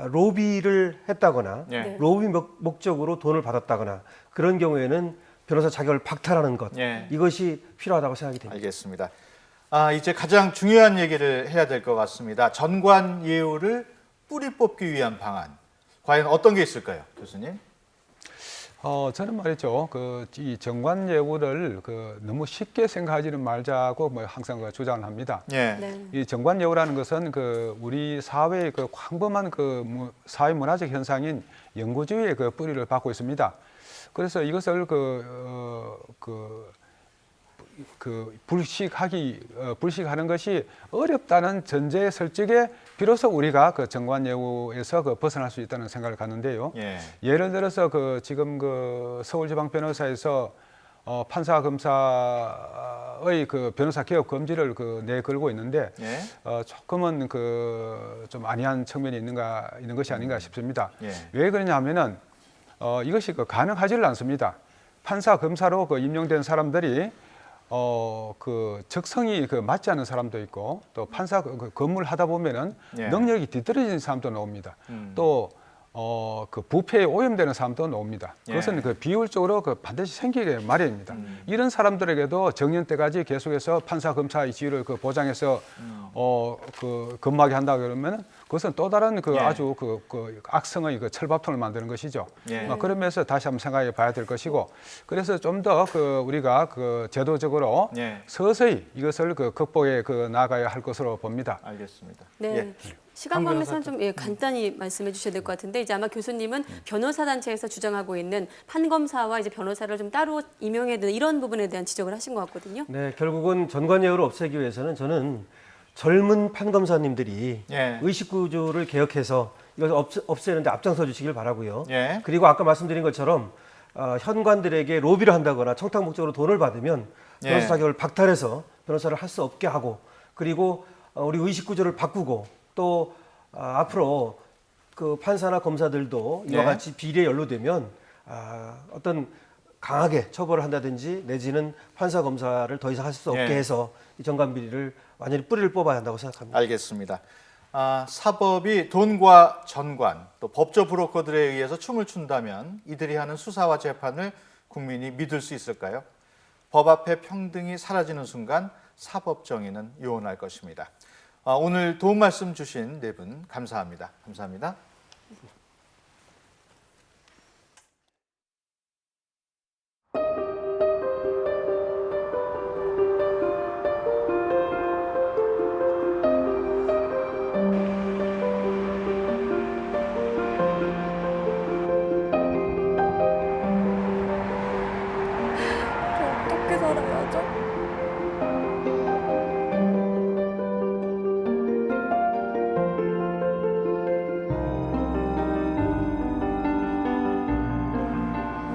로비를 했다거나 로비 목적으로 돈을 받았다거나 그런 경우에는 변호사 자격을 박탈하는 것, 이것이 필요하다고 생각이 됩니다. 알겠습니다. 이제 가장 중요한 얘기를 해야 될 것 같습니다. 전관예우를 뿌리 뽑기 위한 방안, 과연 어떤 게 있을까요, 교수님? 저는 말이죠. 이 정관예우를 너무 쉽게 생각하지는 말자고 항상 주장을 합니다. 이 정관예우라는 것은 우리 사회의 광범한 사회 문화적 현상인 영구주의의 뿌리를 받고 있습니다. 그래서 이것을 불식하는 것이 어렵다는 전제 설정에 비로소 우리가 정관예우에서 벗어날 수 있다는 생각을 갖는데요. 예를 들어서 지금 서울지방변호사에서 판사 검사의 변호사 개업 금지를 내걸고 있는데 조금은 좀 아니한 측면이 있는 것이 아닌가 싶습니다. 왜 그러냐면은 이것이 가능하지를 않습니다. 판사 검사로 임용된 사람들이 적성이 맞지 않는 사람도 있고, 또 판사 근무를 하다 보면은 능력이 뒤떨어지는 사람도 나옵니다. 또 부패에 오염되는 사람도 나옵니다. 그것은 비율적으로 반드시 생기게 마련입니다. 이런 사람들에게도 정년 때까지 계속해서 판사 검사의 지위를 보장해서 근무하게 한다 그러면은 그것은 또 다른 아주 악성의 철밥통을 만드는 것이죠. 그러면서 다시 한번 생각해 봐야 될 것이고, 그래서 좀 더 우리가 제도적으로 서서히 이것을 극복해 나가야 할 것으로 봅니다. 알겠습니다. 네. 시간 관계상 좀 간단히 말씀해 주셔야 될 것 같은데, 이제 아마 교수님은 변호사 단체에서 주장하고 있는 판검사와 이제 변호사를 좀 따로 임용해야 되는 이런 부분에 대한 지적을 하신 것 같거든요. 네, 결국은 전관예우를 없애기 위해서는 저는 젊은 판검사님들이 의식구조를 개혁해서 이걸 없애는데 앞장서 주시길 바라고요. 그리고 아까 말씀드린 것처럼 현관들에게 로비를 한다거나 청탁 목적으로 돈을 받으면 변호사 자격을 박탈해서 변호사를 할 수 없게 하고, 그리고 우리 의식구조를 바꾸고, 또 앞으로 판사나 검사들도 이와 같이 비리에 연루되면 어떤 강하게 처벌을 한다든지 내지는 판사 검사를 더 이상 할 수 없게 예. 해서 이 정관 비리를 완전히 뿌리를 뽑아야 한다고 생각합니다. 알겠습니다. 사법이 돈과 전관, 또 법조 브로커들에 의해서 춤을 춘다면 이들이 하는 수사와 재판을 국민이 믿을 수 있을까요? 법 앞에 평등이 사라지는 순간 사법 정의는 요원할 것입니다. 오늘 도움 말씀 주신 네 분 감사합니다. 감사합니다. 어떻게 살아야죠?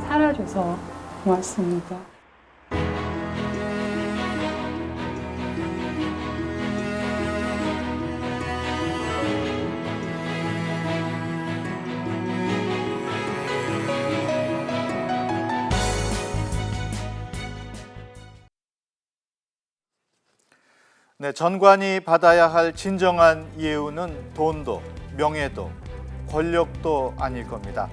살아줘서 고맙습니다. 네, 전관이 받아야 할 진정한 예우는 돈도 명예도 권력도 아닐 겁니다.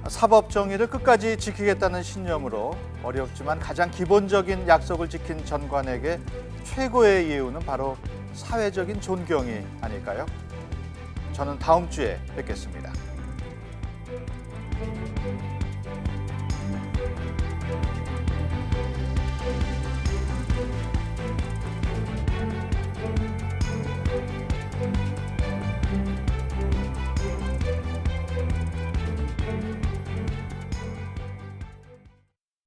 사법 정의를 끝까지 지키겠다는 신념으로 어렵지만 가장 기본적인 약속을 지킨 전관에게 최고의 예우는 바로 사회적인 존경이 아닐까요? 저는 다음 주에 뵙겠습니다.